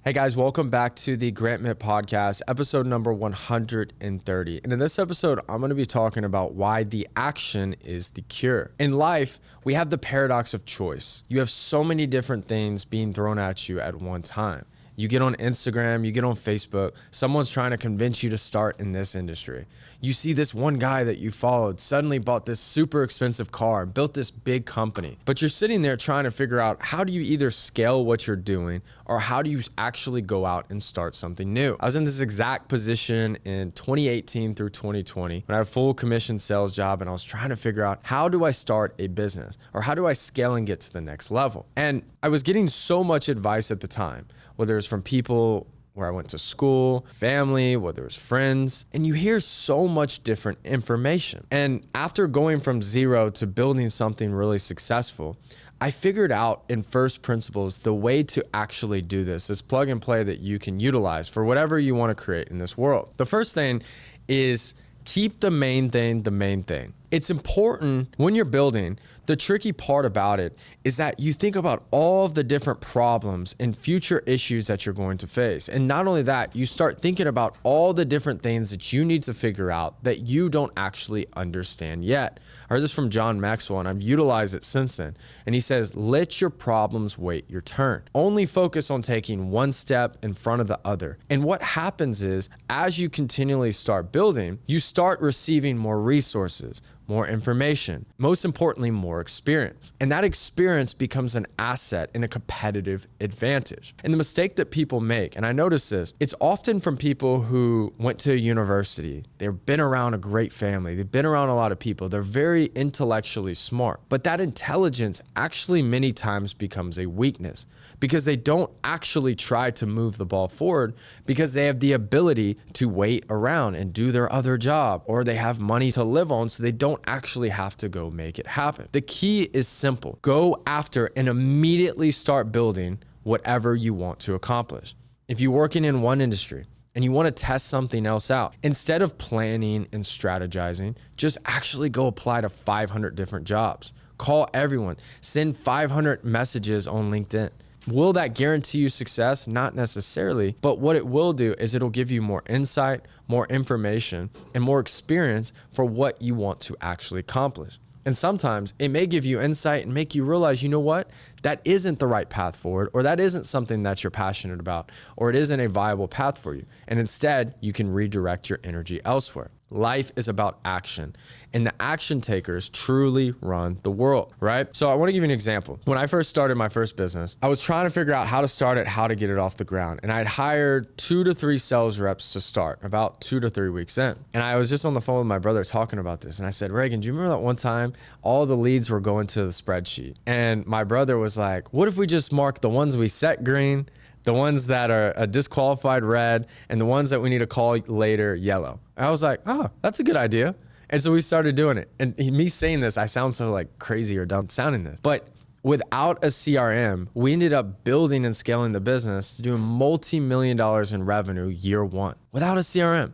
Hey guys, welcome back to the Grant Mitt Podcast, episode number 130. And in this episode, I'm going to be talking about why the action is the cure. In life, we have the paradox of choice. You have so many different things being thrown at you at one time. You get on Instagram, you get on Facebook, someone's trying to convince you to start in this industry. You see this one guy that you followed suddenly bought this super expensive car and built this big company. But you're sitting there trying to figure out, how do you either scale what you're doing or how do you actually go out and start something new? I was in this exact position in 2018 through 2020 when I had a full commission sales job, and I was trying to figure out, how do I start a business or how do I scale and get to the next level? And I was getting so much advice at the time, whether it's from people where I went to school, family, whether it was friends, and you hear so much different information. And after going from zero to building something really successful, I figured out in first principles the way to actually do this is plug and play that you can utilize for whatever you want to create in this world. The first thing is keep the main thing the main thing. It's important when you're building. The tricky part about it is that you think about all of the different problems and future issues that you're going to face. And not only that, you start thinking about all the different things that you need to figure out that you don't actually understand yet. I heard this from John Maxwell, and I've utilized it since then. And he says, let your problems wait your turn. Only focus on taking one step in front of the other. And what happens is, as you continually start building, you start receiving more resources, more information, most importantly, more experience. And that experience becomes an asset and a competitive advantage. And the mistake that people make, and I notice this, it's often from people who went to a university, they've been around a great family, they've been around a lot of people, they're very intellectually smart, but that intelligence actually many times becomes a weakness because they don't actually try to move the ball forward because they have the ability to wait around and do their other job, or they have money to live on, so they don't actually have to go make it happen. The key is simple. Go after and immediately start building whatever you want to accomplish. If you're working in one industry and you want to test something else out, instead of planning and strategizing, just actually go apply to 500 different jobs. Call everyone. Send 500 messages on LinkedIn. Will that guarantee you success? Not necessarily, but what it will do is it'll give you more insight, more information, and more experience for what you want to actually accomplish. And sometimes it may give you insight and make you realize, you know what? That isn't the right path forward, or that isn't something that you're passionate about, or it isn't a viable path for you. And instead, you can redirect your energy elsewhere. Life is about action, and the action takers truly run the world, right? So I want to give you an example. When I first started my first business, I was trying to figure out how to start it, how to get it off the ground. And I'd hired 2 to 3 sales reps to start about 2 to 3 weeks in. And I was just on the phone with my brother talking about this. And I said, Reagan, do you remember that one time all the leads were going to the spreadsheet? And my brother was like, what if we just mark the ones we set green, the ones that are a disqualified red, and the ones that we need to call later yellow? And I was like, oh, that's a good idea. And so we started doing it. And me saying this, I sound so like crazy or dumb sounding this, but without a CRM, we ended up building and scaling the business to doing multi-million dollars in revenue year one without a CRM.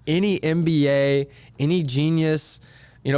Any MBA, any genius,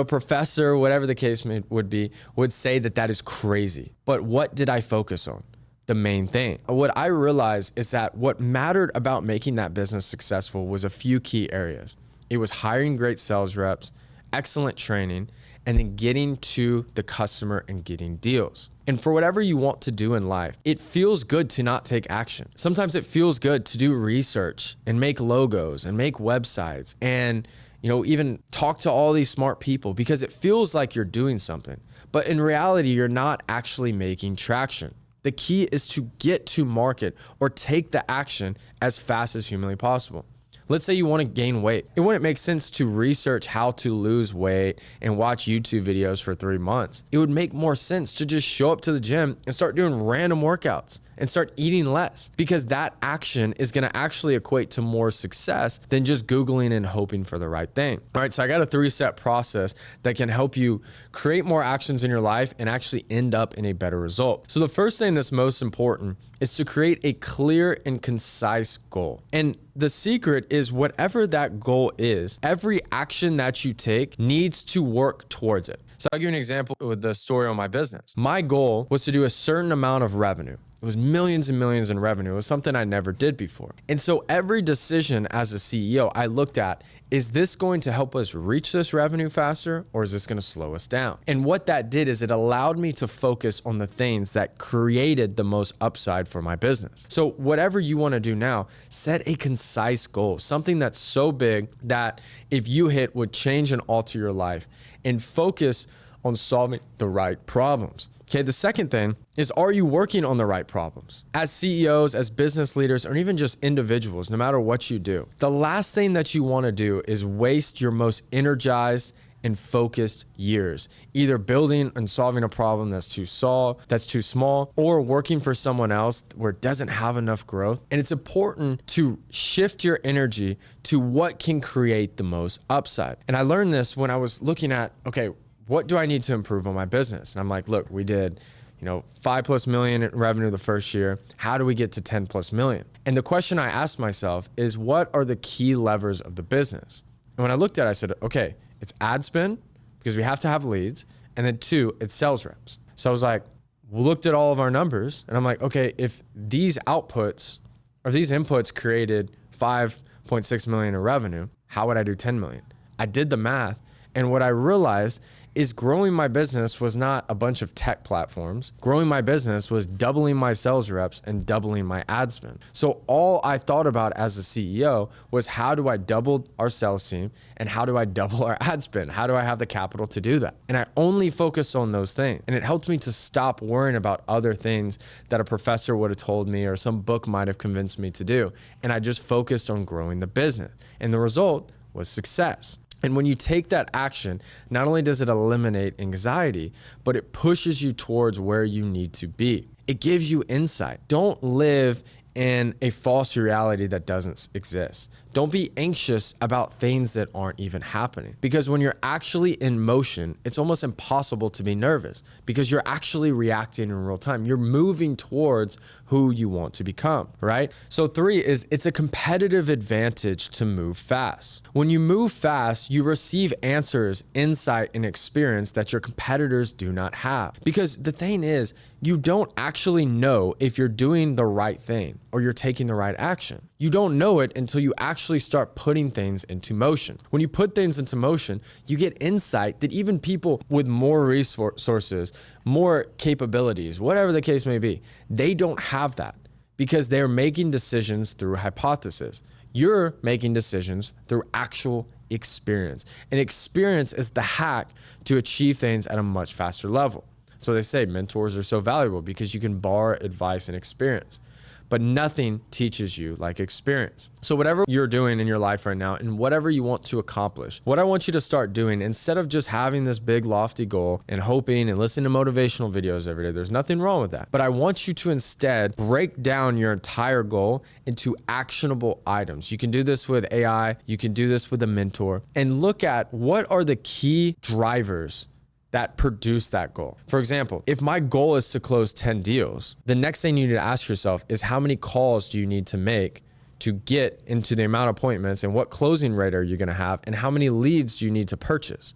professor, whatever the case would be, would say that that is crazy. But what did I focus on? The main thing. What I realized is that what mattered about making that business successful was a few key areas. It was hiring great sales reps, excellent training, and then getting to the customer and getting deals. And for whatever you want to do in life, it feels good to not take action. Sometimes it feels good to do research and make logos and make websites and even talk to all these smart people because it feels like you're doing something. But in reality, you're not actually making traction. The key is to get to market or take the action as fast as humanly possible. Let's say you want to gain weight. It wouldn't make sense to research how to lose weight and watch YouTube videos for 3 months. It would make more sense to just show up to the gym and start doing random workouts and start eating less, because that action is going to actually equate to more success than just Googling and hoping for the right thing. All right, so I got a 3-step process that can help you create more actions in your life and actually end up in a better result. So the first thing that's most important is to create a clear and concise goal. And the secret is whatever that goal is, every action that you take needs to work towards it. So I'll give you an example with the story on my business. My goal was to do a certain amount of revenue. It was millions and millions in revenue. It was something I never did before. And so every decision as a CEO, I looked at, is this going to help us reach this revenue faster, or is this going to slow us down? And what that did is it allowed me to focus on the things that created the most upside for my business. So whatever you want to do now, set a concise goal, something that's so big that if you hit would change and alter your life, and focus on solving the right problems. Okay, the second thing is, are you working on the right problems? As CEOs, as business leaders, or even just individuals, no matter what you do, the last thing that you want to do is waste your most energized and focused years, either building and solving a problem that's too small, or working for someone else where it doesn't have enough growth. And it's important to shift your energy to what can create the most upside. And I learned this when I was looking at, okay, what do I need to improve on my business? And I'm like, look, we did, $5+ million in revenue the first year. How do we get to 10+ million? And the question I asked myself is, what are the key levers of the business? And when I looked at it, I said, okay, it's ad spend, because we have to have leads. And then 2, it's sales reps. So I was like, we looked at all of our numbers, and I'm like, okay, if these outputs or these inputs created 5.6 million in revenue, how would I do 10 million? I did the math. And what I realized is growing my business was not a bunch of tech platforms. Growing my business was doubling my sales reps and doubling my ad spend. So all I thought about as a CEO was, how do I double our sales team, and how do I double our ad spend? How do I have the capital to do that? And I only focused on those things. And it helped me to stop worrying about other things that a professor would have told me or some book might have convinced me to do. And I just focused on growing the business. And the result was success. And when you take that action, not only does it eliminate anxiety, but it pushes you towards where you need to be. It gives you insight. Don't live in a false reality that doesn't exist. Don't be anxious about things that aren't even happening. Because when you're actually in motion, it's almost impossible to be nervous, because you're actually reacting in real time. You're moving towards who you want to become, right? So 3 is, it's a competitive advantage to move fast. When you move fast, you receive answers, insight, and experience that your competitors do not have. Because the thing is, you don't actually know if you're doing the right thing or you're taking the right action. You don't know it until you actually start putting things into motion. When you put things into motion, you get insight that even people with more resources, more capabilities, whatever the case may be, they don't have that, because they're making decisions through hypothesis. You're making decisions through actual experience. And experience is the hack to achieve things at a much faster level. So they say mentors are so valuable because you can borrow advice and experience, but nothing teaches you like experience. So whatever you're doing in your life right now and whatever you want to accomplish, what I want you to start doing, instead of just having this big lofty goal and hoping and listening to motivational videos every day, there's nothing wrong with that. But I want you to instead break down your entire goal into actionable items. You can do this with AI, you can do this with a mentor, and look at what are the key drivers that produce that goal. For example, if my goal is to close 10 deals, the next thing you need to ask yourself is, how many calls do you need to make to get into the amount of appointments, and what closing rate are you gonna have, and how many leads do you need to purchase?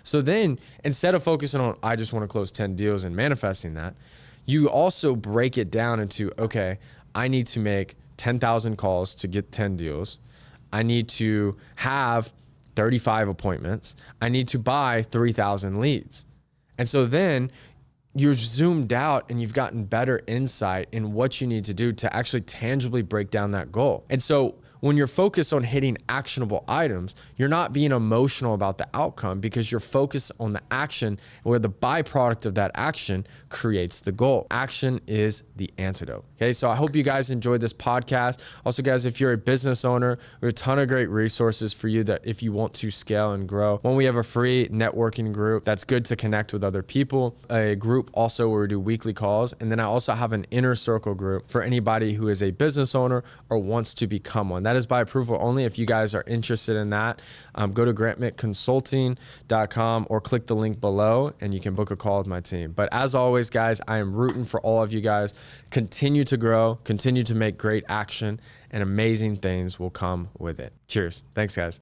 So then, instead of focusing on, I just wanna close 10 deals and manifesting that, you also break it down into, okay, I need to make 10,000 calls to get 10 deals. I need to have 35 appointments. I need to buy 3,000 leads. And so then you're zoomed out and you've gotten better insight in what you need to do to actually tangibly break down that goal. And so when you're focused on hitting actionable items, you're not being emotional about the outcome, because you're focused on the action, where the byproduct of that action creates the goal. Action is the antidote. Okay, so I hope you guys enjoyed this podcast. Also, guys, if you're a business owner, we have a ton of great resources for you that if you want to scale and grow. One, we have a free networking group that's good to connect with other people. A group also where we do weekly calls. And then I also have an inner circle group for anybody who is a business owner or wants to become one. That is by approval only. If you guys are interested in that, go to grantmittconsulting.com or click the link below and you can book a call with my team. But as always, guys, I am rooting for all of you guys. Continue to grow, continue to make great action, and amazing things will come with it. Cheers. Thanks, guys.